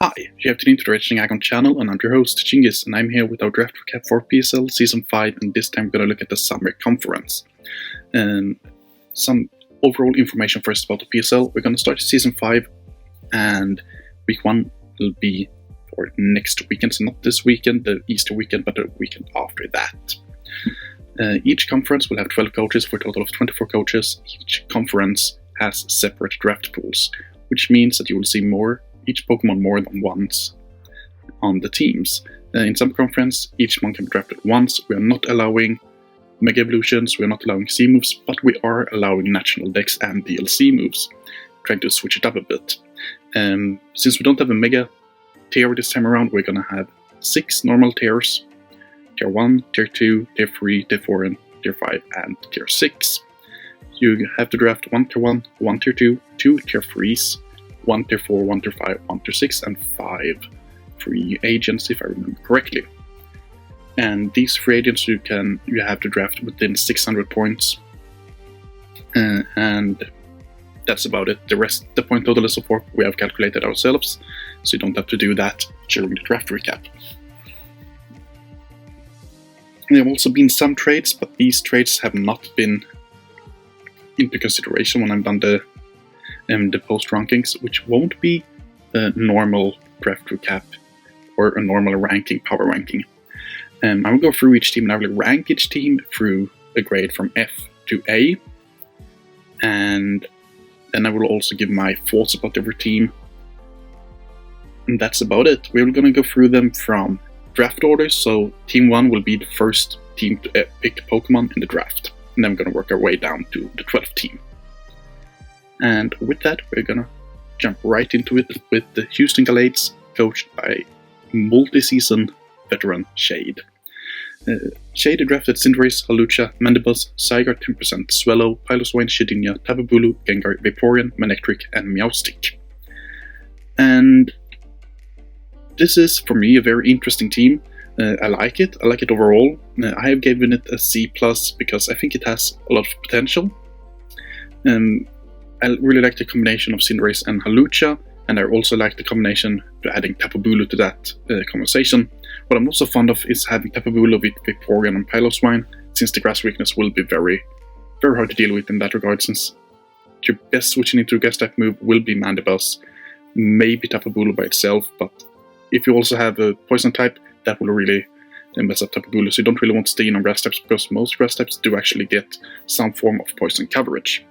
Hi, you have tuned into the Raging Aggron channel, and I'm your host, Djingis, and I'm here with our draft recap for PSL Season 5, and this time we're going to look at the Summer Conference. And some overall information first about the PSL. We're going to start Season 5, and Week 1 will be for next weekend, so not this weekend, the Easter weekend, but the weekend after that. Each conference will have 12 coaches for a total of 24 coaches. Each conference has separate draft pools, which means that you will see each Pokemon more than once on the teams. In some conference, each one can be drafted once. We are not allowing Mega Evolutions, we are not allowing C moves, but we are allowing National Dex and DLC moves, trying to switch it up a bit. Since we don't have a Mega tier this time around, we're going to have 6 normal tiers. Tier 1, Tier 2, Tier 3, Tier 4, and Tier 5, and Tier 6. You have to draft 1 Tier 1, 1 Tier 2, 2 Tier 3s, 1 Tier 4, 1 Tier 5, 1 Tier 6, and 5 free agents, if I remember correctly. And these free agents you have to draft within 600 points. And that's about it. The point total is, of course, we have calculated ourselves, so you don't have to do that during the draft recap. There have also been some trades, but these trades have not been into consideration when I've done the post rankings, which won't be a normal draft recap or a normal power ranking. I will go through each team and I will rank each team through a grade from F to A, and then I will also give my thoughts about every team. And that's about it. We're going to go through them from draft order, so Team 1 will be the first team to pick Pokemon in the draft, and then we're going to work our way down to the 12th team. And with that, we're going to jump right into it with the Houston Gallades, coached by multi-season veteran Shade. Shade drafted Cinderace, Hawlucha, Mandibuzz, Zygarde 10%, Swellow, Piloswine, Shedinja, Tapu Bulu, Gengar, Vaporeon, Manectric, and Meowstic. And this is, for me, a very interesting team. I like it. I like it overall. I have given it a C+, because I think it has a lot of potential. I really like the combination of Cinderace and Hawlucha, and I also like the combination to adding Tapu Bulu to that conversation. What I'm also fond of is having Tapu Bulu with Vaporeon and Piloswine, since the grass weakness will be very, very hard to deal with in that regard, since your best switching into a grass type move will be Mandibuzz, maybe Tapu Bulu by itself, but if you also have a poison type, that will really mess up Tapu Bulu, so you don't really want to stay in on grass types, because most grass types do actually get some form of poison coverage.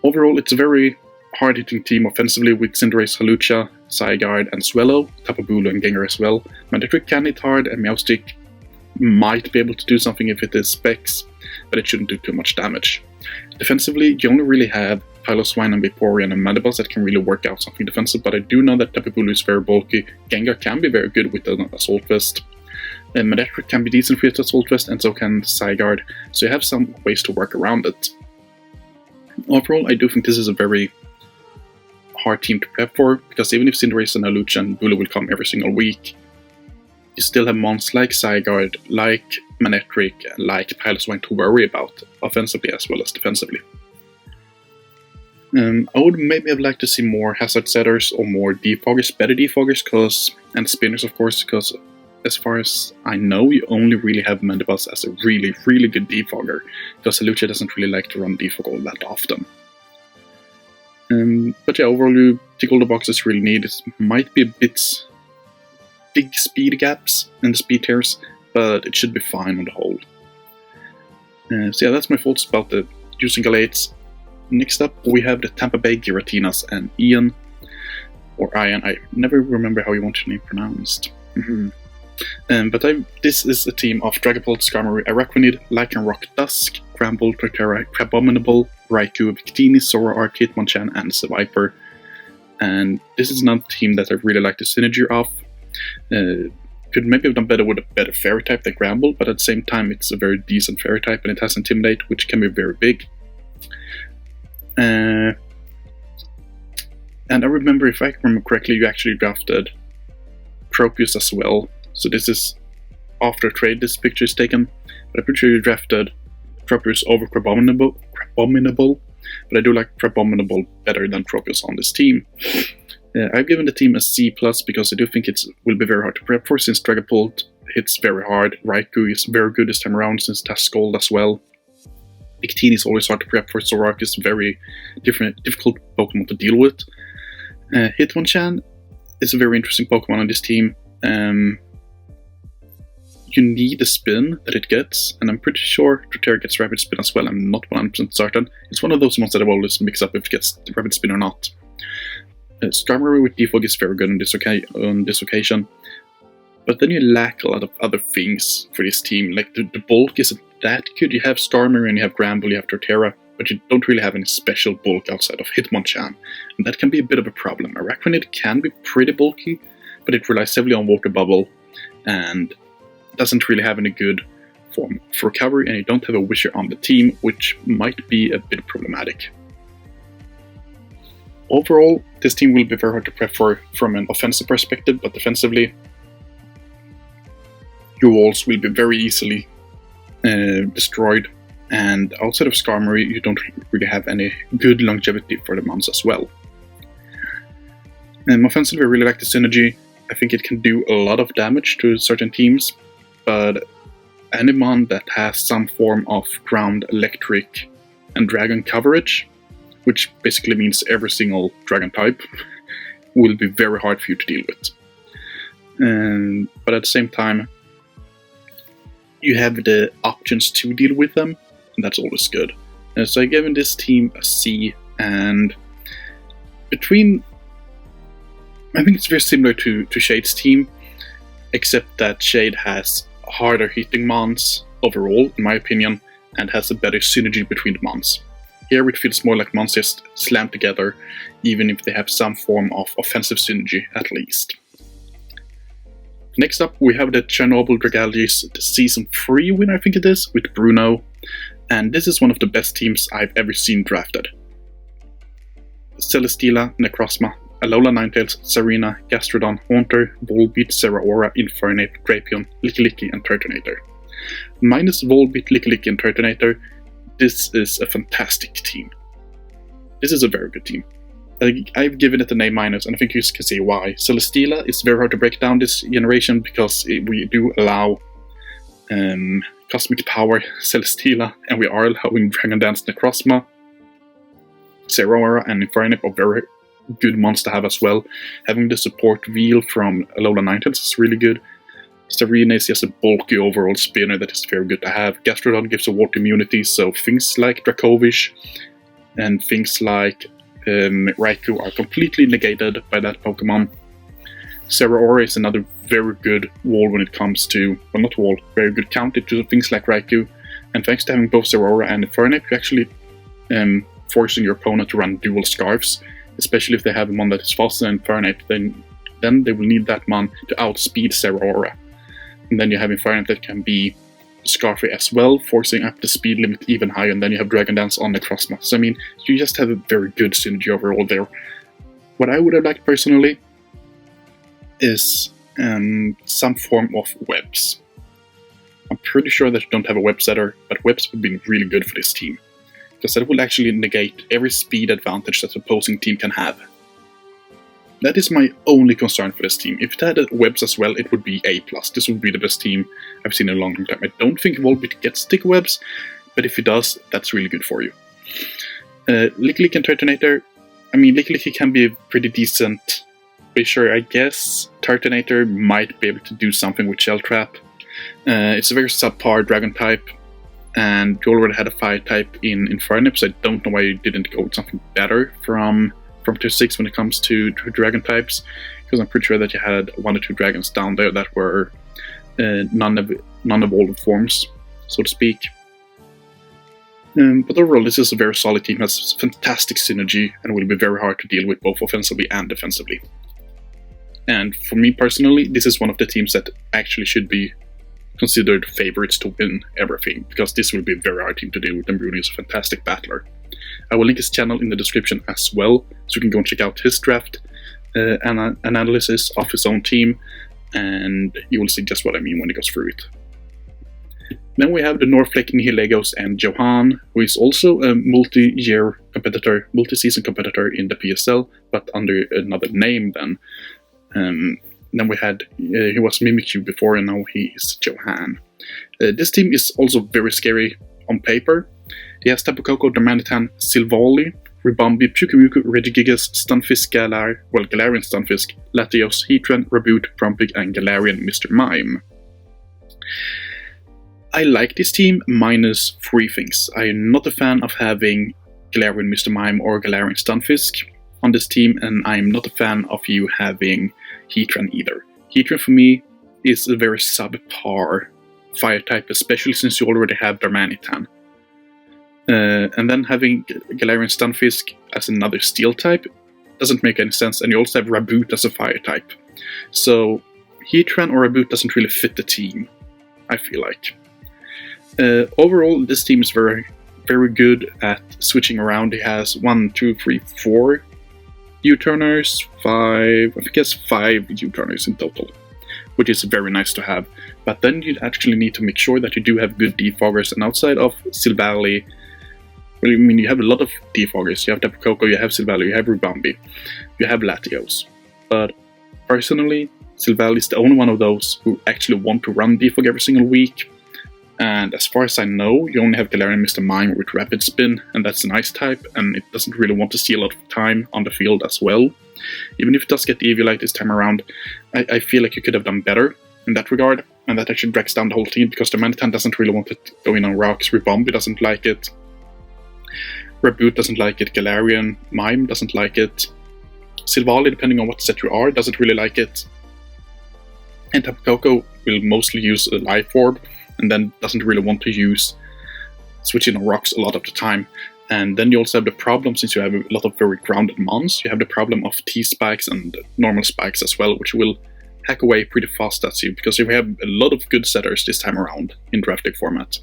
Overall, it's a very hard-hitting team offensively with Cinderace, Hawlucha, Zygarde, and Swellow, Tapu Bulu and Gengar as well. Manectric can hit hard, and Meowstic might be able to do something if it is specs, but it shouldn't do too much damage. Defensively, you only really have Piloswine and Vaporeon and Mandibuzz that can really work out something defensive, but I do know that Tapu Bulu is very bulky. Gengar can be very good with an Assault Vest. Manectric can be decent with Assault Vest, and so can Zygarde, so you have some ways to work around it. Overall, I do think this is a very hard team to prep for, because even if Cinderace and Hawlucha and Bulu will come every single week, you still have mons like Zygarde, like Manectric, like Piloswine to worry about, offensively as well as defensively. I would maybe have liked to see more Hazard Setters or more Defoggers, better Defoggers, and Spinners, of course, because as far as I know, you only really have Mandibuzz as a really, really good Defogger, because Hawlucha doesn't really like to run Defog all that often. But yeah, overall you tick all the boxes you really need. It might be a bit big speed gaps in the speed tiers, but it should be fine on the whole. So yeah, that's my thoughts about the Houston Gallades. Next up, we have the Tampa Bay Giratinas and Ian, or Ian, I never remember how you want your name pronounced. This is a team of Dragapult, Skarmory, Araquanid, Lycanroc, Dusk, Gramble, Torterra, Crabominable, Raikou, Victini, Zoroark, Hitmonchan, and Seviper. And this is another team that I really like the synergy of. Could maybe have done better with a better fairy type than Gramble, but at the same time it's a very decent fairy type, and it has Intimidate, which can be very big. And I remember, if I remember correctly, you actually drafted Tropius as well. So this is after a trade this picture is taken, but I'm pretty sure you drafted Tropius over Crabominable, but I do like Crabominable better than Tropius on this team. I've given the team a C+, because I do think it will be very hard to prep for, since Dragapult hits very hard. Raikou is very good this time around, since it has Scald as well. Victini is always hard to prep for, Zoroark is a very difficult Pokemon to deal with. Hitmonchan is a very interesting Pokemon on this team. You need the spin that it gets, and I'm pretty sure Torterra gets Rapid Spin as well. I'm not 100% certain. It's one of those ones that I always mix up if it gets the Rapid Spin or not. Skarmory with Defog is very good on this occasion, but then you lack a lot of other things for this team. Like the bulk isn't that good. You have Skarmory and you have Granbull, you have Torterra, but you don't really have any special bulk outside of Hitmonchan, and that can be a bit of a problem. Araquanid can be pretty bulky, but it relies heavily on Water Bubble, and doesn't really have any good form for recovery, and you don't have a Wisher on the team, which might be a bit problematic. Overall, this team will be very hard to prep for from an offensive perspective, but defensively, your walls will be very easily destroyed, and outside of Skarmory, you don't really have any good longevity for the mons as well. Offensively, I really like the synergy. I think it can do a lot of damage to certain teams, but any mon that has some form of ground, electric, and dragon coverage, which basically means every single dragon type, will be very hard for you to deal with. But at the same time, you have the options to deal with them, and that's always good. So I've given this team a C, and I think it's very similar to Shade's team, except that Shade has harder hitting mons overall, in my opinion, and has a better synergy between the mons. Here it feels more like mons just slam together, even if they have some form of offensive synergy at least. Next up, we have the Chernobyl Dragalgis Season 3 win, I think it is, with Bruno, and this is one of the best teams I've ever seen drafted. Celesteela, Necrozma, Alola Ninetales, Serena, Gastrodon, Haunter, Volbeat, Zeraora, Infernape, Drapion, Lickilicky, and Turtonator. Minus Volbeat, Lickilicky, and Turtonator, this is a fantastic team. This is a very good team. I've given it an A-, and I think you can see why. Celesteela is very hard to break down this generation, because we do allow Cosmic Power Celesteela, and we are allowing Dragon Dance Necrozma. Zeraora and Infernape are very good mons to have as well. Having the support wheel from Alola Ninetales is really good. Serena is just a bulky overall spinner that is very good to have. Gastrodon gives a water immunity, so things like Dracovish and things like Raikou are completely negated by that Pokemon. Zeraora is another very good wall when it comes to, well, not wall, very good counter to things like Raikou. And thanks to having both Zeraora and Infernape, you're actually forcing your opponent to run dual Scarfs, especially if they have a mon that is faster than Infernape, then they will need that mon to outspeed Zeraora. And then you have Infernape that can be Scarfy as well, forcing up the speed limit even higher, and then you have Dragon Dance on Necrozma. So I mean, you just have a very good synergy overall there. What I would have liked personally is some form of webs. I'm pretty sure that you don't have a web setter, but webs would be really good for this team, because that will actually negate every speed advantage that the opposing team can have. That is my only concern for this team. If it had webs as well, it would be A+. This would be the best team I've seen in a long time. I don't think Volbeat gets stick webs, but if it does, that's really good for you. Lickilicky and Turtonator, I mean, Lickilicky can be a pretty decent Wisher, I guess. Turtonator might be able to do something with Shell Trap. It's a very subpar Dragon type, and you already had a Fire type in Infernape, so I don't know why you didn't go with something better from Tier 6 when it comes to Dragon types, because I'm pretty sure that you had 1 or 2 dragons down there that were non-evolved forms, so to speak. But overall, this is a very solid team, has fantastic synergy, and will be very hard to deal with both offensively and defensively. And for me personally, this is one of the teams that actually should be considered favorites to win everything, because this will be a very hard team to deal with, and Bruno is a fantastic battler. I will link his channel in the description as well, so you can go and check out his draft analysis of his own team, and you will see just what I mean when he goes through it. Then we have the Northlake Nihilegos and Johan, who is also a multi-season competitor in the PSL, but under another name then. Then we had, he was Mimikyu before, and now he is Johan. This team is also very scary on paper. He has Tapu Koko, Darmanitan, Silvally, Ribombee, Pyukumuku, Regigigas, Stunfisk, Galarian Stunfisk, Latios, Heatran, Raboot, Trumpig, and Galarian Mr. Mime. I like this team minus 3 things. I am not a fan of having Galarian Mr. Mime or Galarian Stunfisk on this team, and I am not a fan of you having Heatran either. Heatran for me is a very subpar fire type, especially since you already have Darmanitan. And then having Galarian Stunfisk as another steel type doesn't make any sense, and you also have Raboot as a fire type. So Heatran or Raboot doesn't really fit the team, I feel like. Overall, this team is very, very good at switching around. He has 4 U-turners, 5 U-turners in total, which is very nice to have. But then you actually need to make sure that you do have good defoggers, and outside of Silvally, well, I mean, you have a lot of defoggers. You have Tapu Koko, you have Silvally, you have Ribombee, you have Latios. But personally, Silvally is the only one of those who actually want to run defog every single week. And as far as I know, you only have Galarian Mr. Mime with Rapid Spin, and that's an Ice type, and it doesn't really want to see a lot of time on the field as well. Even if it does get the Eviolite this time around, I feel like you could have done better in that regard, and that actually drags down the whole team, because the Darmanitan doesn't really want it going on rocks, Ribombee doesn't like it, Raboot doesn't like it, Galarian Mime doesn't like it, Silvally, depending on what set you are, doesn't really like it, and Tapu Koko will mostly use a Life Orb, and then doesn't really want to use switching on rocks a lot of the time. And then you also have the problem, since you have a lot of very grounded mons, you have the problem of T-spikes and normal spikes as well, which will hack away pretty fast at you, because you have a lot of good setters this time around in draft deck format.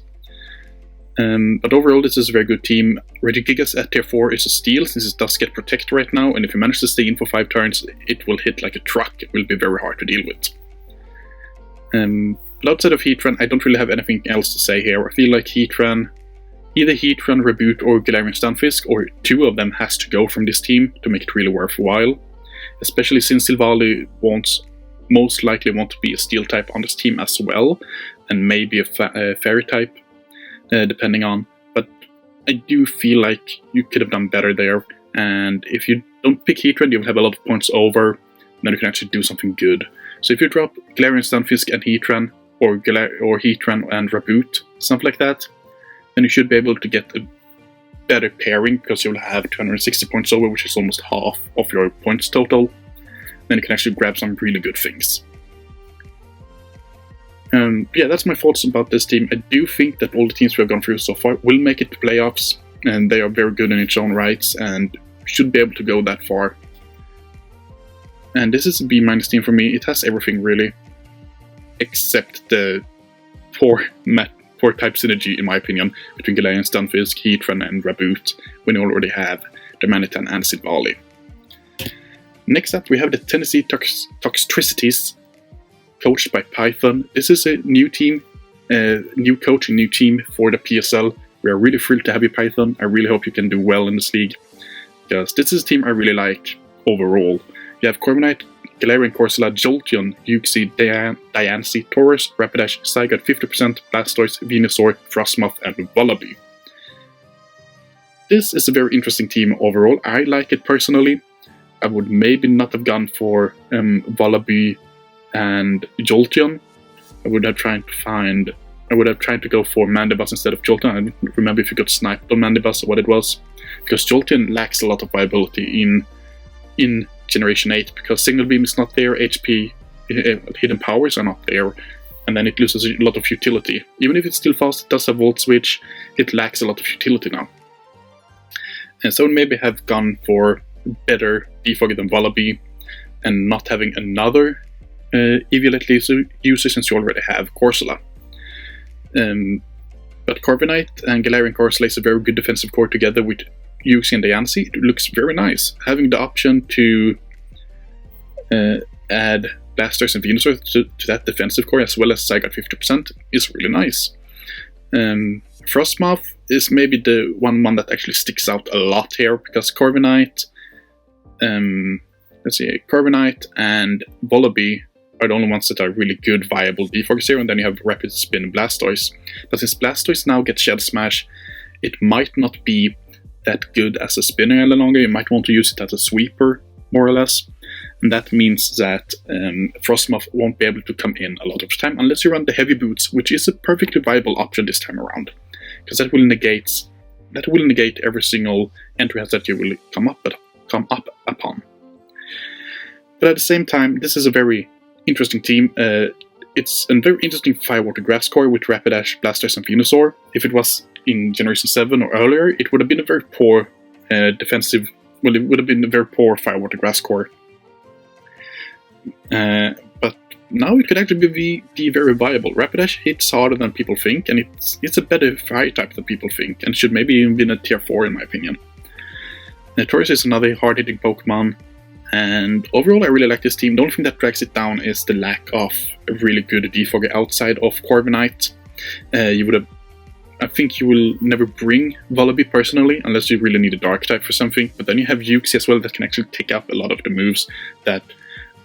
But overall, this is a very good team. Regigigas at tier 4 is a steal, since it does get protect right now, and if you manage to stay in for 5 turns, it will hit like a truck. It will be very hard to deal with. But outside of Heatran, I don't really have anything else to say here. I feel like either Heatran, Raboot, or Galarian Stunfisk, or 2 of them has to go from this team to make it really worthwhile. Especially since Silvally most likely want to be a steel type on this team as well, and maybe a fairy type, depending on. But I do feel like you could have done better there, and if you don't pick Heatran, you will have a lot of points over, then you can actually do something good. So if you drop Galarian Stunfisk and Heatran, or Heatran and Raboot, something like that, then you should be able to get a better pairing, because you'll have 260 points over, which is almost half of your points total. Then you can actually grab some really good things. Yeah, that's my thoughts about this team. I do think that all the teams we have gone through so far will make it to playoffs, and they are very good in its own rights, and should be able to go that far. And this is a B- team for me. It has everything really, except the poor type synergy, in my opinion, between Galarian Stunfisk, Heatran, and Raboot, when you already have Darmanitan and Silvally. Next up, we have the Tennessee Toxtricities, coached by Python. This is a new team, new coach, and new team for the PSL. We are really thrilled to have you, Python. I really hope you can do well in this league, because this is a team I really like overall. You have Corviknight, Galarian Corsola, Jolteon, Uxie, Diancie, Taurus, Rapidash, Zygarde 50%, Blastoise, Venusaur, Frostmoth, and Vullaby. This is a very interesting team overall. I like it personally. I would maybe not have gone for Vullaby and Jolteon. I would have tried to go for Mandibuzz instead of Jolteon. I don't remember if you got sniped on Mandibuzz or what it was, because Jolteon lacks a lot of viability in Generation 8, because Signal Beam is not there, HP, Hidden Powers are not there, and then it loses a lot of utility. Even if it's still fast, it does have Volt Switch, it lacks a lot of utility now. And so maybe have gone for better defog than Vullaby, and not having another Eviolite user, since you already have Corsola. But Corviknight and Galarian Corsola is a very good defensive core together with Uxie and Diancie. It looks very nice. Having the option to add Blastoise and Venusaur to that defensive core, as well as Zygarde 50%, is really nice. Frostmoth is maybe the one that actually sticks out a lot here, because Corviknight, Corviknight and Volibee are the only ones that are really good, viable defoggers here, and then you have Rapid Spin and Blastoise. But since Blastoise now gets Shed Smash, it might not be that good as a spinner any longer. You might want to use it as a sweeper, more or less. And that means that Frostmoth won't be able to come in a lot of the time unless you run the Heavy Boots, which is a perfectly viable option this time around, because that will negate every single entry hazard that you will come up upon. But at the same time, this is a very interesting team. It's a very interesting Firewater Grass core with Rapidash, Blastoise, and Venusaur. If it was in Generation 7 or earlier, it would have been a very poor defensive. Well, it would have been a very poor Firewater Grass core. But now it could actually be very viable. Rapidash hits harder than people think, and it's a better fire type than people think, and should maybe even be a tier 4 in my opinion. Taurus is another hard-hitting Pokemon, and overall I really like this team. The only thing that drags it down is the lack of a really good defogger outside of Corviknight. I think you will never bring Volibee personally, unless you really need a Dark type for something, but then you have Uxie as well that can actually take up a lot of the moves that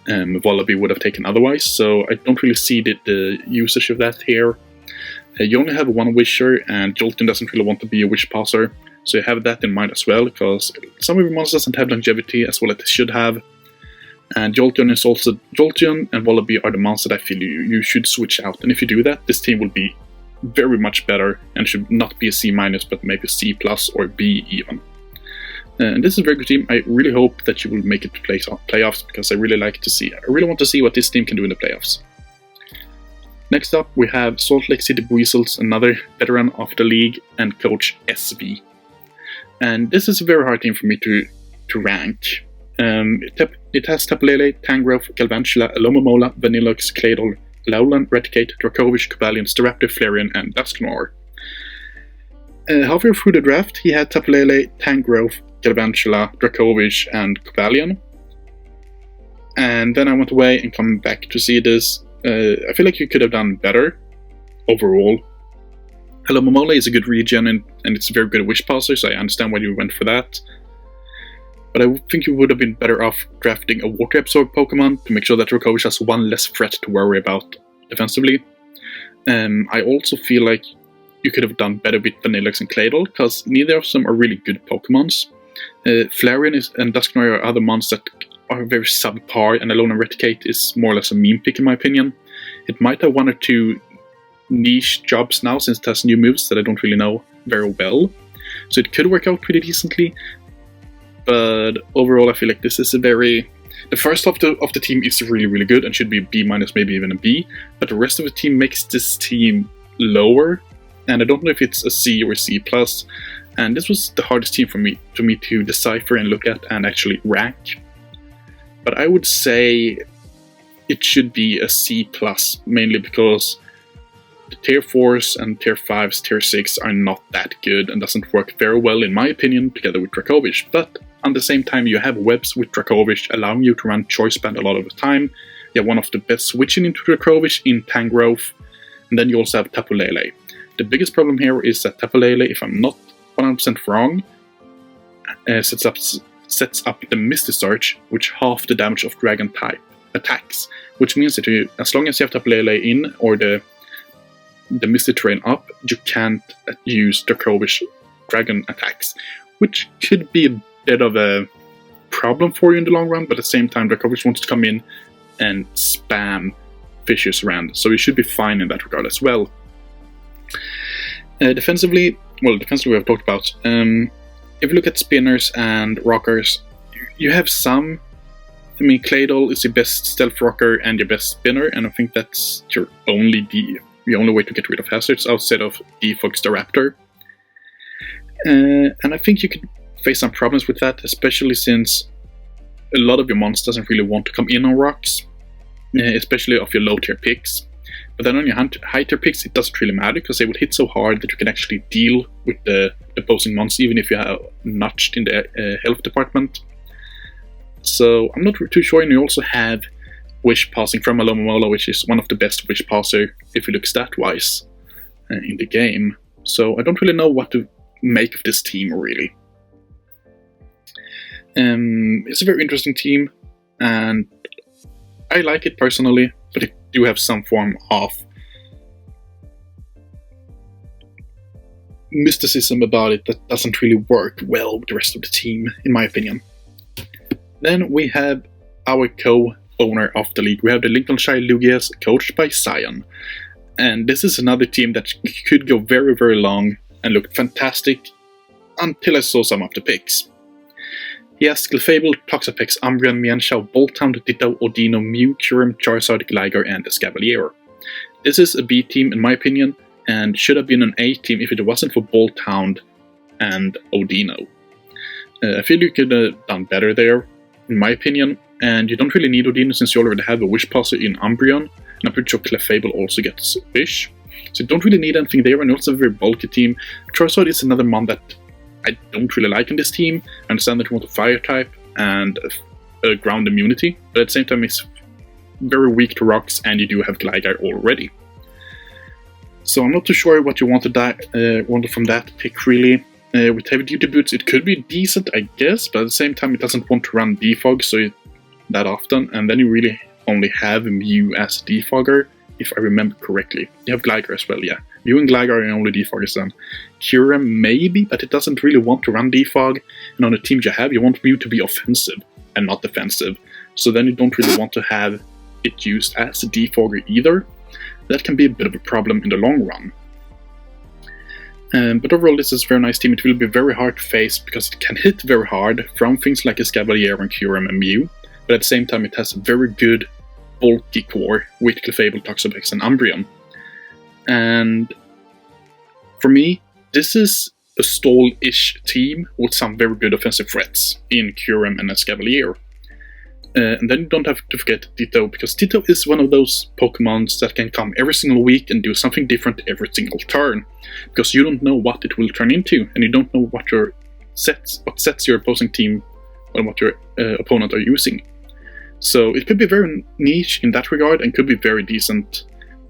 Volibee would have taken otherwise, so I don't really see the usage of that here. You only have one Wisher, and Jolteon doesn't really want to be a Wish Passer, so you have that in mind as well, because some of your monsters doesn't have longevity as well as they should have. And Jolteon and Volibee are the monsters that I feel you should switch out, and if you do that, this team will be very much better and should not be a C-, but maybe C+ or B even. And this is a very good team. I really hope that you will make it to playoffs, because I really want to see what this team can do in the playoffs. Next up, we have Salt Lake City Weasels, another veteran of the league, and Coach SV. And this is a very hard team for me to rank. It has Tapu Lele, Tangrowth, Galvantula, Alomomola, Vanilluxe, Claydol, Lowland, Raticate, Dracovish, Cobalion, Staraptor, Flareon, and Dusknoir. Halfway through the draft, he had Tapu Lele, Tangrowth, Galvantula, Dracovish, and Cobalion. And then I went away and come back to see this. I feel like you could have done better overall. Alomomola is a good regen, and it's a very good Wish Passer, so I understand why you went for that. But I think you would have been better off drafting a Water Absorb Pokemon to make sure that Dracovish has one less threat to worry about defensively. I also feel like you could have done better with Vanilluxe and Claydol, because neither of them are really good Pokemons. Flareon and Dusknoir are other monsters that are very subpar, and Alolan Raticate is more or less a meme pick in my opinion. It might have one or two niche jobs now, since it has new moves that I don't really know very well. So it could work out pretty decently. But overall, I feel like this is the first half of the team is really, really good and should be B-, maybe even a B. But the rest of the team makes this team lower, and I don't know if it's a C or C+. And this was the hardest team for me to decipher and look at and actually rank. But I would say it should be a C+, mainly because the Tier 4s and Tier 5s, Tier 6 are not that good and doesn't work very well, in my opinion, together with Dracovish. But at the same time, you have webs with Dracovish allowing you to run Choice Band a lot of the time. You have one of the best switching into Dracovish in Tangrowth, and then you also have Tapu Lele. The biggest problem here is that Tapu Lele, if I'm not 100% wrong, sets up the Misty Search, which half the damage of Dragon type attacks, which means that as long as you have Tapu Lele in or the Misty Terrain up, you can't use Dracovish Dragon attacks, which could be a bit of a problem for you in the long run, but at the same time, Dracovish wants to come in and spam Fissures around, so you should be fine in that regard as well. Defensively we have talked about. If you look at spinners and rockers, you have some. I mean, Claydol is your best stealth rocker and your best spinner, and I think that's your only way to get rid of hazards outside of Defog Staraptor. And I think you could face some problems with that, especially since a lot of your monsters doesn't really want to come in on rocks, especially of your low tier picks. But then on your high tier picks, it doesn't really matter, because they will hit so hard that you can actually deal with the opposing monsters, even if you have notched in the health department. So I'm not too sure, and you also have Wish Passing from Alomomola, which is one of the best Wish Passer if you look stat-wise. in the game. So I don't really know what to make of this team, really. It's a very interesting team, and I like it personally, but it do have some form of mysticism about it that doesn't really work well with the rest of the team, in my opinion. Then we have our co-owner of the league. We have the Lincolnshire Lugias, coached by Zion. And this is another team that could go very, very long and look fantastic until I saw some of the picks. He has Clefable, Toxapex, Umbreon, Mienshao, Bolthound, Ditto, Odino, Mew, Kyurem, Charizard, Gligar, and Escavalier. This is a B team in my opinion, and should have been an A team if it wasn't for Bolthound and Odino. I feel you could have done better there, in my opinion, and you don't really need Odino since you already have a Wish Passer in Umbreon, and I'm pretty sure Clefable also gets Wish. So you don't really need anything there, and also a very bulky team. Charizard is another mon that I don't really like in this team. I understand that you want a Fire type and a Ground immunity, but at the same time it's very weak to rocks, and you do have Gligar already. So I'm not too sure what you want from that pick, really. With Heavy Duty Boots, it could be decent, I guess, but at the same time it doesn't want to run Defog that often, and then you really only have Mew as Defogger, if I remember correctly. You have Gligar as well, yeah. Mew and Gligar are only Defoggers then. Kyurem maybe, but it doesn't really want to run Defog, and on the team you want Mew to be offensive and not defensive, so then you don't really want to have it used as a Defogger either. That can be a bit of a problem in the long run. But overall, this is a very nice team. It will be very hard to face because it can hit very hard from things like Escavalier and Kyurem and Mew, but at the same time it has a very good bulky core with Clefable, Toxapex, and Umbreon. And for me, this is a stall-ish team with some very good offensive threats in Kyurem and Escavalier. And then you don't have to forget Ditto, because Ditto is one of those Pokemons that can come every single week and do something different every single turn, because you don't know what it will turn into, and you don't know what sets your opposing team and what your opponent are using. So it could be very niche in that regard, and could be very decent,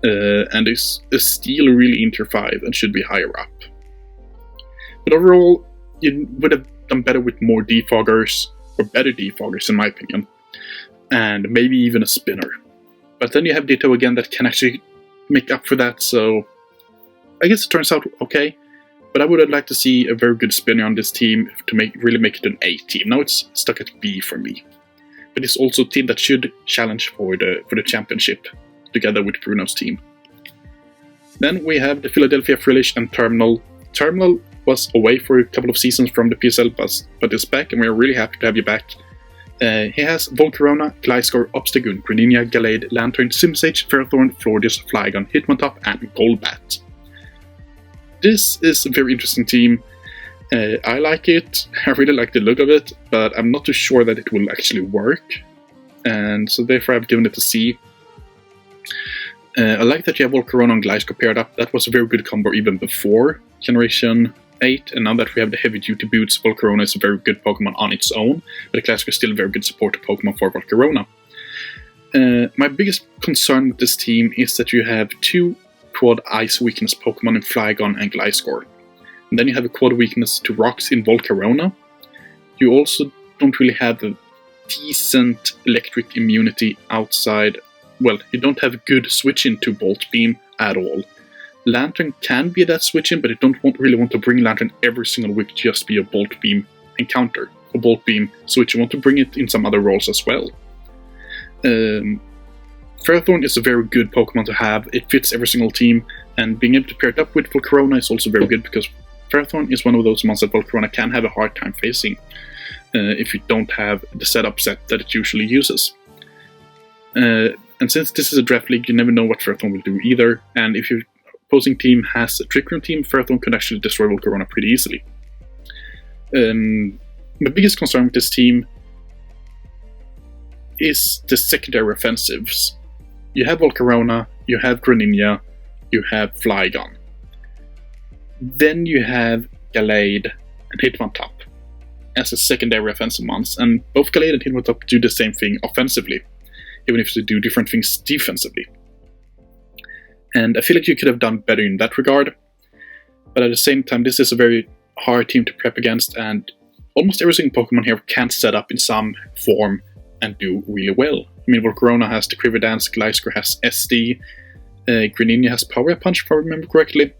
and is still really in tier 5 and should be higher up. But overall, you would have done better with more Defoggers, or better Defoggers in my opinion, and maybe even a spinner. But then you have Ditto again that can actually make up for that, so I guess it turns out okay. But I would have liked to see a very good spinner on this team to really make it an A team. Now it's stuck at B for me. But it's also a team that should challenge for the championship, together with Bruno's team. Then we have the Philadelphia Frillish and Terminal. Terminal was away for a couple of seasons from the PSL, but is back, and we are really happy to have you back. He has Volcarona, Gliscor, Obstagoon, Greninja, Gallade, Lantern, Simsage, Ferrothorn, Florges, Flygon, Hitmontop, and Golbat. This is a very interesting team. I like it, I really like the look of it, but I'm not too sure that it will actually work. And so therefore I've given it a C. I like that you have Volcarona and Gliscor paired up. That was a very good combo even before Generation 8, and now that we have the Heavy Duty Boots, Volcarona is a very good Pokemon on its own, but Gliscor is still a very good support Pokemon for Volcarona. My biggest concern with this team is that you have two quad Ice weakness Pokemon in Flygon and Gliscor. And then you have a quad weakness to rocks in Volcarona. You also don't really have a decent electric immunity outside. Well, you don't have a good switch into Volt Beam at all. Lantern can be that switch in, but you don't really want to bring Lantern every single week just be a Bolt Beam encounter, a Bolt Beam switch. You want to bring it in some other roles as well. Ferrothorn is a very good Pokemon to have. It fits every single team, and being able to pair it up with Volcarona is also very good, because Ferrothorn is one of those monsters that Volcarona can have a hard time facing if you don't have the setup set that it usually uses. And since this is a draft league, you never know what Ferrothorn will do either, and if your opposing team has a Trick Room team, Ferrothorn could actually destroy Volcarona pretty easily. My biggest concern with this team is the secondary offensives. You have Volcarona, you have Greninja, you have Flygon. Then you have Gallade and Hitmontop as a secondary offensive mons, and both Gallade and Hitmontop do the same thing offensively, even if they do different things defensively. And I feel like you could have done better in that regard. But at the same time, this is a very hard team to prep against, and almost every single Pokemon here can set up in some form and do really well. I mean, Volcarona has the Quiver Dance, Gliscor has SD, Greninja has Power Punch, if I remember correctly.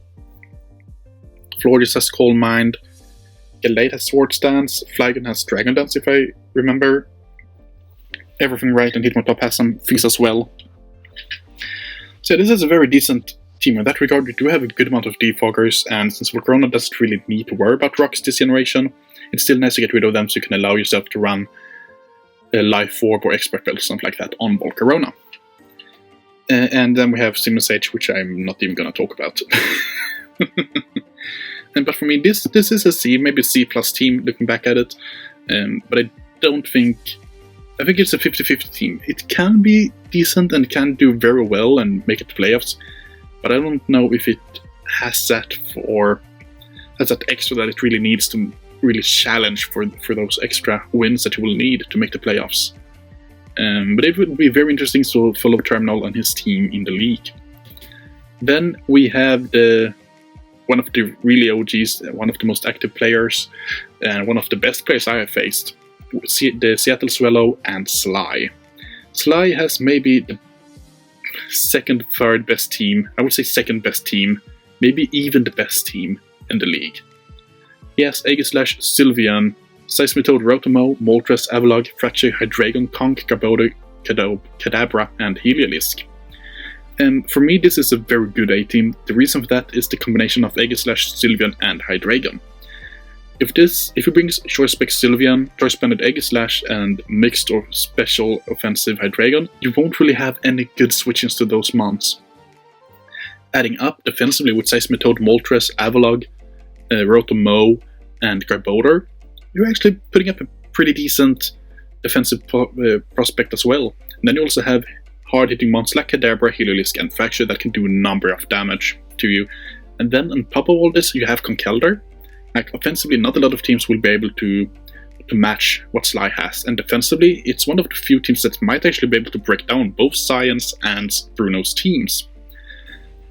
Florges has Calm Mind, Gallade has Swords Dance, Flygon has Dragon Dance, if I remember everything right, and Hitmontop has some Fizz as well. So this is a very decent team in that regard. We do have a good amount of defoggers, and since Volcarona doesn't really need to worry about rocks this generation, it's still nice to get rid of them so you can allow yourself to run a Life Orb or Expert Belt or something like that on Volcarona. And then we have Simisage, which I'm not even going to talk about. But for me, this is a C, maybe C plus team looking back at it. But I think it's a 50-50 team. It can be decent and can do very well and make it to playoffs, but I don't know if it has that extra that it really needs to really challenge for those extra wins that you will need to make the playoffs. But it would be very interesting to follow Terminal and his team in the league. Then we have one of the really OGs, one of the most active players, and one of the best players I have faced, the Seattle Swallow and Sly. Sly has maybe the second, third best team. I would say second best team, maybe even the best team in the league. He has Aegislash, Sylveon, Seismitoad, Rotomo, Moltres, Avalugg, Frache, Hydreigon, Conk, Garbodor, Kadabra, and Heliolisk. And for me, this is a very good A-team. The reason for that is the combination of Aegislash, Sylveon, and Hydreigon. If he brings Short Spec Sylveon, Choice Banded Aegislash, and mixed or special offensive Hydreigon, you won't really have any good switch-ins to those mons. Adding up defensively with Seismitoad, Moltres, Avalugg, Rotomo, and Garbodor, you're actually putting up a pretty decent defensive prospect as well. And then you also have hard-hitting mons like Kadabra, Heliolisk, and Fracture that can do a number of damage to you. And then on top of all this, you have Conkeldurr. Like, offensively, not a lot of teams will be able to match what Sly has. And defensively, it's one of the few teams that might actually be able to break down both Science and Bruno's teams.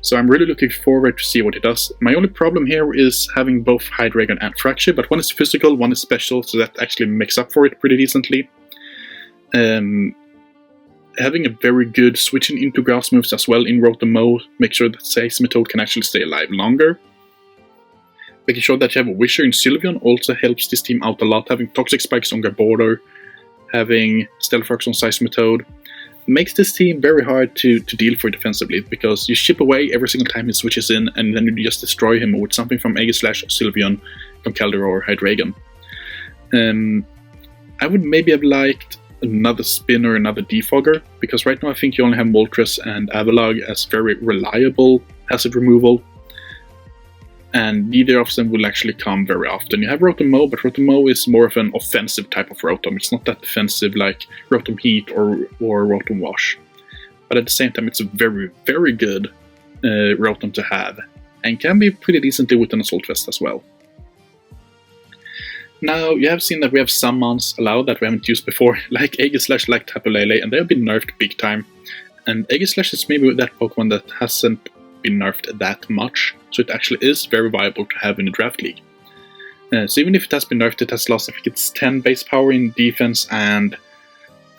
So I'm really looking forward to see what it does. My only problem here is having both Hydreigon and Fracture, but one is physical, one is special, so that actually makes up for it pretty decently. Having a very good switching into grass moves as well in Rotomo, make sure that Seismitoad can actually stay alive longer. Making sure that you have a Wisher in Sylveon also helps this team out a lot. Having Toxic Spikes on Garbodor, having Stealth Arcs on Seismitoad, makes this team very hard to deal for defensively, because you chip away every single time he switches in, and then you just destroy him with something from Aegislash, Sylveon, Conkeldurr, or Hydreigon. I would maybe have liked another spin or another defogger, because right now I think you only have Moltres and Avalugg as very reliable hazard removal, and neither of them will actually come very often. You have Rotomo, but Rotomo is more of an offensive type of Rotom. It's not that defensive like Rotom Heat or Rotom Wash. But at the same time, it's a very, very good Rotom to have, and can be pretty decently with an Assault Vest as well. Now, you have seen that we have some mons allowed that we haven't used before, like Aegislash, like Tapu Lele, and they have been nerfed big time. And Aegislash is maybe that Pokemon that hasn't been nerfed that much, so it actually is very viable to have in the draft league. So even if it has been nerfed, it has lost, I think it's 10 base power in defense and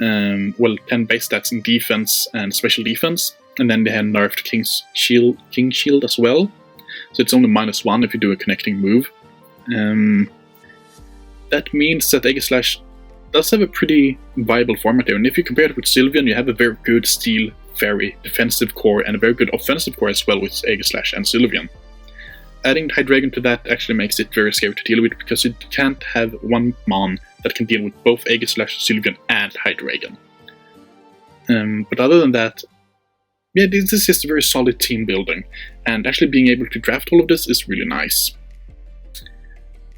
10 base stats in defense and special defense, and then they have nerfed King Shield as well, so it's only -1 if you do a connecting move. That means that Aegislash does have a pretty viable format there, and if you compare it with Sylveon, you have a very good Steel Fairy defensive core and a very good offensive core as well with Aegislash and Sylveon. Adding Hydreigon to that actually makes it very scary to deal with, because you can't have one mon that can deal with both Aegislash, Sylveon, and Hydreigon. But other than that, yeah, this is just a very solid team building, and actually being able to draft all of this is really nice.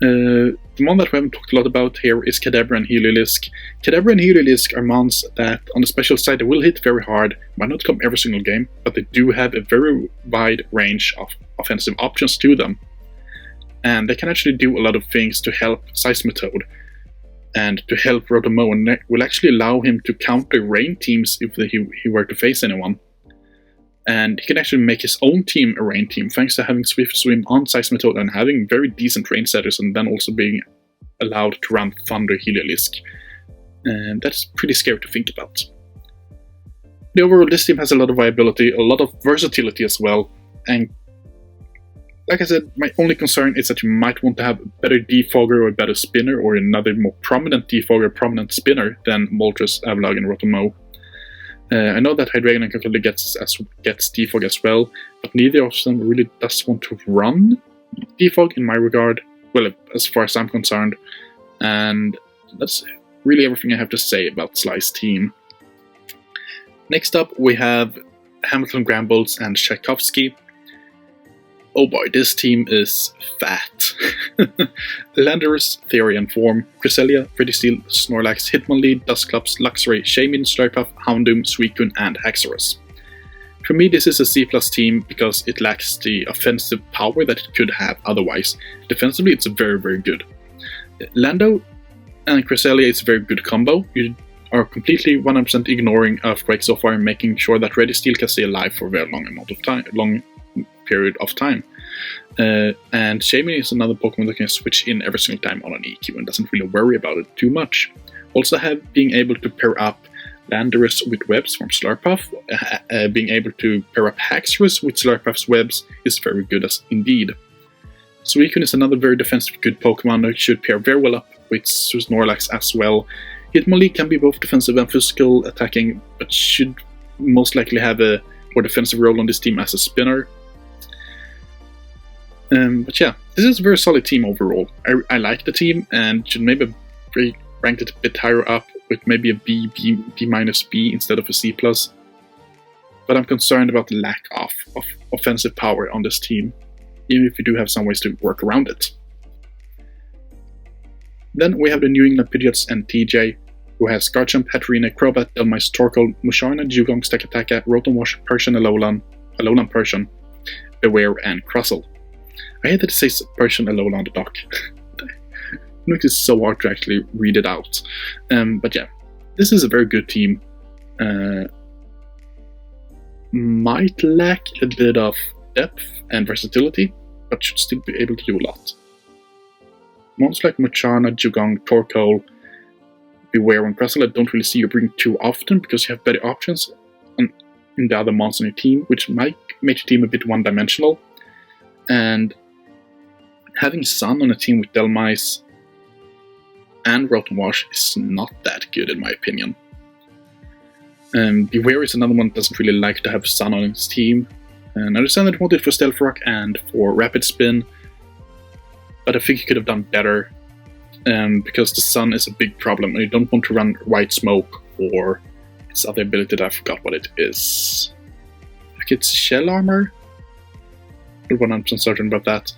The mon that we haven't talked a lot about here is Kadabra and Heliolisk. Kadabra and Heliolisk are mons that, on the special side, they will hit very hard, might not come every single game, but they do have a very wide range of offensive options to them. And they can actually do a lot of things to help Seismitoad and to help Rotomo, and will actually allow him to counter rain teams if he were to face anyone. And he can actually make his own team a rain team thanks to having Swift Swim on Seismitoad and having very decent rain setters, and then also being allowed to run Thunder Heliolisk. And that's pretty scary to think about. The overall, this team has a lot of viability, a lot of versatility as well, and like I said, my only concern is that you might want to have a better defogger or a better spinner, or another more prominent defogger, prominent spinner than Moltres, Avalugg, and Rotomo. I know that Hydreigon completely gets defog as well, but neither of them really does want to run defog in my regard, well, as far as I'm concerned. And that's really everything I have to say about Sly's team. Next up, we have Hamilton, Grambles, and Tchaikovsky. Oh boy, this team is fat. Landorus, Therian Form, Cresselia, Registeel, Snorlax, Hitmonlee, Dusclops, Luxray, Shaymin, Slurpuff, Houndoom, Suicune, and Haxorus. For me, this is a C+ team because it lacks the offensive power that it could have otherwise. Defensively, it's very, very good. Lando and Cresselia is a very good combo. You are completely 100% ignoring Earthquake so far and making sure that Registeel can stay alive for a very long period of time. And Shaymin is another Pokemon that can switch in every single time on an EQ and doesn't really worry about it too much. Also being able to pair up Landorus with webs from Slurpuff, being able to pair up Haxorus with Slurpuff's webs is very good as indeed. Suicune is another very defensive good Pokemon that should pair very well up with Snorlax as well. Hitmonlee can be both defensive and physical attacking, but should most likely have a more defensive role on this team as a spinner. But yeah, this is a very solid team overall. I like the team and should maybe rank it a bit higher up with maybe a B minus B instead of a C+. But I'm concerned about the lack of offensive power on this team, even if we do have some ways to work around it. Then we have the New England Pidgeots and TJ, who has Garchomp, Hatterene, Crobat, Dhelmise, Torkoal, Musharna, Dewgong, Stakataka, Rotom-Wash, Persian, Alolan Persian, Beware, and Crustle. I hate that it says Persian Alola on the dock. It makes it so hard to actually read it out. But yeah, this is a very good team. Might lack a bit of depth and versatility, but should still be able to do a lot. Monsters like Musharna, Dewgong, Torkoal, Beware, and Crustle I don't really see you bring too often because you have better options in the other monsters on your team, which might make your team a bit one-dimensional. And having Sun on a team with Dhelmise and Rotom-Wash is not that good in my opinion. Beware is another one that doesn't really like to have Sun on his team. And I understand that he wanted it for Stealth Rock and for Rapid Spin, but I think he could have done better because the Sun is a big problem and you don't want to run White Smoke or its other ability that I forgot what it is. I think it's Shell Armor? I'm 100% certain about that.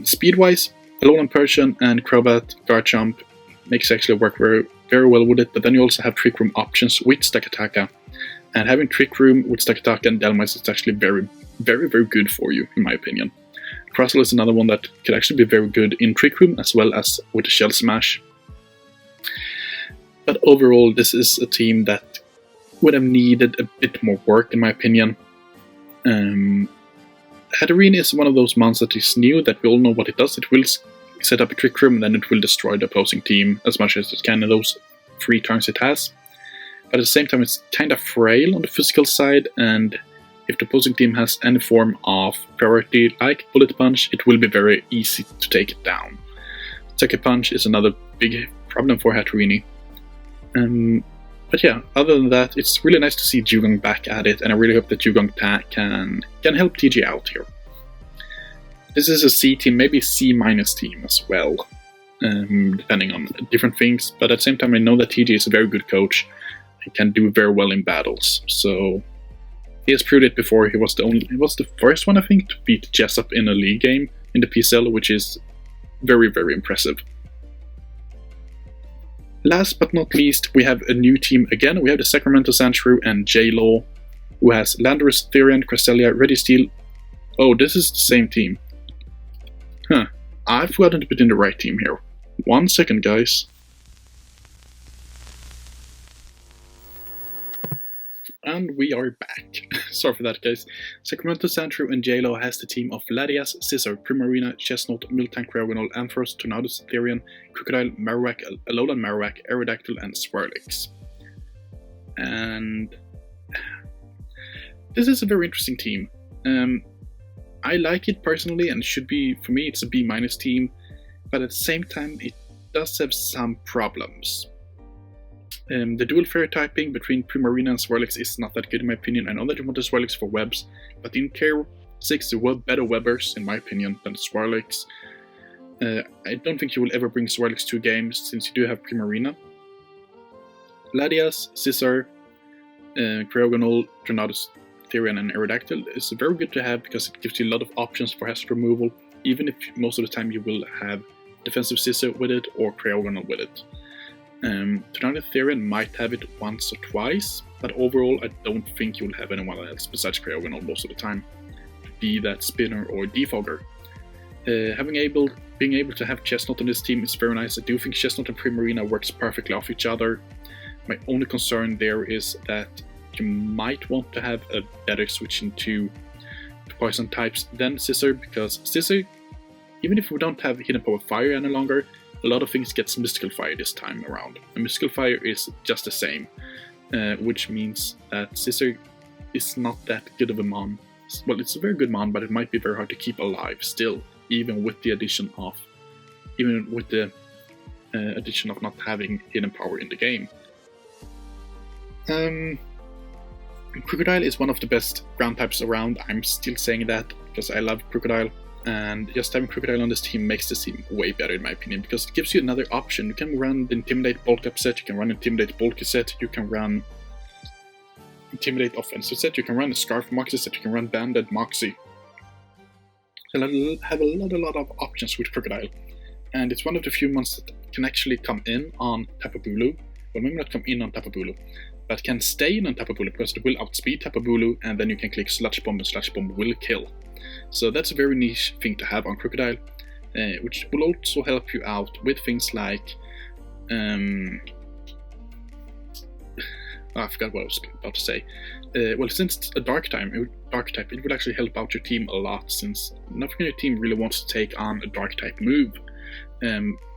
Speed-wise, Alolan Persian and Crobat, Garchomp makes actually work very, very well with it, but then you also have Trick Room options with Stakataka. And having Trick Room with Stakataka and Dhelmise is actually very, very, very good for you, in my opinion. Crustle is another one that could actually be very good in Trick Room as well as with the Shell Smash. But overall, this is a team that would have needed a bit more work, in my opinion. Hatterene is one of those monsters that is new, that we all know what it does. It will set up a Trick Room and then it will destroy the opposing team as much as it can in those 3 turns it has. But at the same time, it's kind of frail on the physical side, and if the opposing team has any form of priority like Bullet Punch, it will be very easy to take it down. Sucker Punch is another big problem for Hatterene. But yeah, other than that, it's really nice to see Dewgong back at it, and I really hope that Dewgong can help TJ out here. This is a C team, maybe C- team as well, depending on different things, but at the same time I know that TJ is a very good coach and can do very well in battles, so he has proved it before. He was the first one, I think, to beat Jessup in a league game in the PSL, which is very, very impressive. Last but not least, we have a new team again. We have the Sacramento Sandshrew and J-Law, who has Landorus, Therian, Cresselia, Registeel. Oh, this is the same team. Huh, I've forgotten to put in the right team here. 1 second, guys. And we are back. Sorry for that, guys. Sacramento, Sandshrew, and JLo has the team of Latias, Scizor, Primarina, Chestnut, Miltank, Cryogonal, Ampharos, Tornadus, Therian, Crocodile, Marowak, Alolan Marowak, Aerodactyl, and Swirlix. And this is a very interesting team. I like it personally, and it should be, for me, it's a B- team, but at the same time, it does have some problems. The dual fairy typing between Primarina and Swirlix is not that good in my opinion. I know that you want the Swirlix for webs, but in Tier 6 there were better webbers in my opinion than Swirlix. I don't think you will ever bring Swirlix to games since you do have Primarina. Latias, Scizor, Cryogonal, Tornadus, Therian, and Aerodactyl is very good to have because it gives you a lot of options for hazard removal, even if most of the time you will have defensive Scizor with it or Cryogonal with it. Tornadus Therian might have it once or twice, but overall I don't think you'll have anyone else besides Cryogonal most of the time, be that spinner or defogger. Being able to have Chestnut on this team is very nice. I do think Chestnut and Primarina works perfectly off each other. My only concern there is that you might want to have a better switch into poison types than Scizor, because Scizor, even if we don't have Hidden Power Fire any longer, a lot of things gets Mystical Fire this time around. And Mystical Fire is just the same, which means that Scizor is not that good of a mon. Well, it's a very good mon, but it might be very hard to keep alive still, even with the addition of not having Hidden Power in the game. Crocodile is one of the best ground types around. I'm still saying that because I love Crocodile, and just having Crocodile on this team makes this team way better in my opinion, because it gives you another option. You can run the Intimidate Bulk Up set, you can run Intimidate Bulky set, you can run Intimidate Offensive set, you can run the Scarf Moxie set, you can run Banded Moxie. You have a lot of options with Crocodile, and it's one of the few mons that can actually come in on Tapu Bulu. Well, maybe not come in on Tapu Bulu, but can stay in on Tapu Bulu because it will outspeed Tapu Bulu, and then you can click Sludge Bomb and Sludge Bomb will kill. So that's a very niche thing to have on Crocodile, which will also help you out with things like I forgot what I was about to say. Well, since it's a dark type, it would actually help out your team a lot, since nothing in your team really wants to take on a dark type move.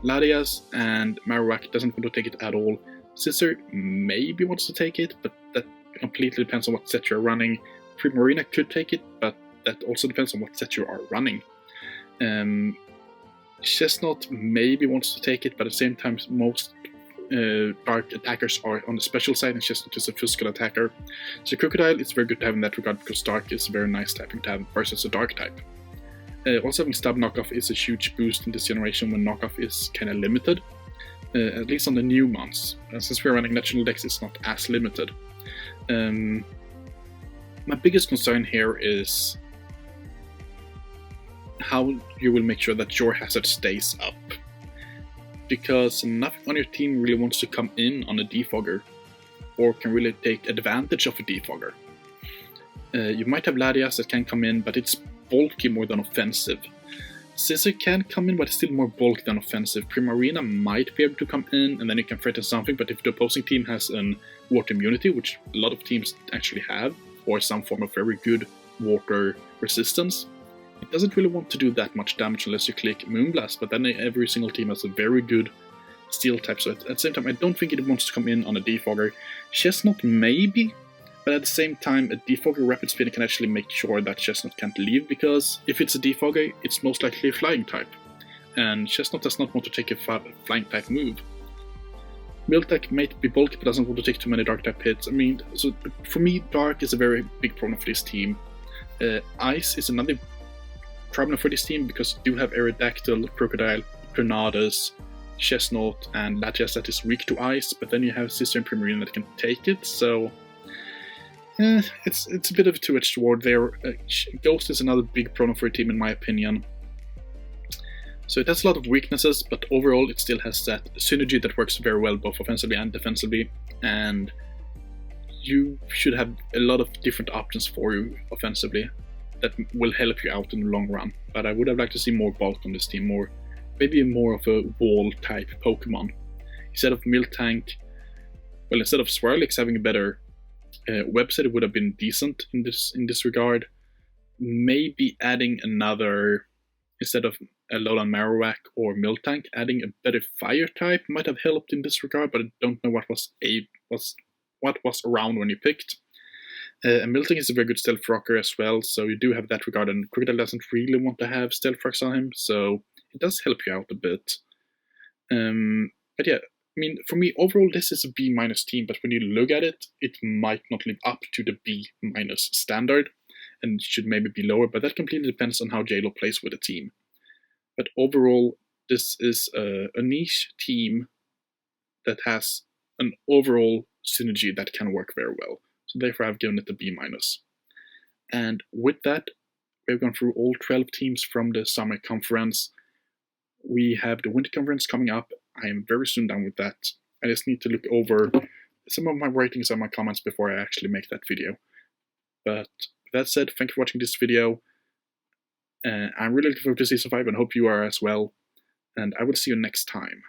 Latias and Marowak doesn't want to take it at all. Scizor maybe wants to take it, but that completely depends on what set you're running. Primarina could take it, but that also depends on what set you are running. Chestnut maybe wants to take it, but at the same time most dark attackers are on the special side, and Chestnut is a physical attacker. So Crocodile is very good to have in that regard, because dark is a very nice typing to have versus a dark type. Also having Stab Knockoff is a huge boost in this generation when Knockoff is kind of limited, at least on the new mons. Since we're running National Dex, it's not as limited. My biggest concern here is how you will make sure that your hazard stays up, because nothing on your team really wants to come in on a defogger or can really take advantage of a defogger. You might have Latias that can come in, but it's bulky more than offensive. Scizor can come in, but it's still more bulky than offensive. Primarina might be able to come in, and then you can threaten something, but if the opposing team has an water immunity, which a lot of teams actually have, or some form of very good water resistance, it doesn't really want to do that much damage unless you click Moonblast, but then every single team has a very good steel type, so at the same time I don't think it wants to come in on a defogger. Chestnut maybe, but at the same time a defogger rapid spinner can actually make sure that Chestnut can't leave, because if it's a defogger it's most likely a flying type, and Chestnut does not want to take a flying type move. Miltank might be bulky but doesn't want to take too many dark type hits. I mean, so for me dark is a very big problem for this team. Ice is another problem for this team, because you do have Aerodactyl, Crocodile, Tornadus, Chestnut, and Latias that is weak to ice, but then you have Scizor and Primarina that can take it, so it's a bit of a two-edged sword there. Ghost is another big problem for a team in my opinion. So it has a lot of weaknesses, but overall it still has that synergy that works very well both offensively and defensively, and you should have a lot of different options for you offensively that will help you out in the long run. But I would have liked to see more bulk on this team, maybe more of a wall type Pokemon. Instead of Miltank, well, instead of Swirlix having a better Website would have been decent in this regard. Maybe adding another, instead of a Alolan Marowak or Miltank, adding a better fire type might have helped in this regard, but I don't know what was around when you picked. Miltank is a very good stealth rocker as well, so you do have that regard, and Crocodile doesn't really want to have stealth rocks on him, so it does help you out a bit. But yeah, I mean, for me, overall, this is a B- team, but when you look at it, it might not live up to the B- standard, and should maybe be lower, but that completely depends on how JLo plays with the team. But overall, this is a niche team that has an overall synergy that can work very well. So therefore, I've given it a B-. And with that, we've gone through all 12 teams from the summer conference. We have the winter conference coming up. I am very soon done with that. I just need to look over some of my ratings and my comments before I actually make that video. But with that said, thank you for watching this video. I'm really looking forward to Season 5 and hope you are as well. And I will see you next time.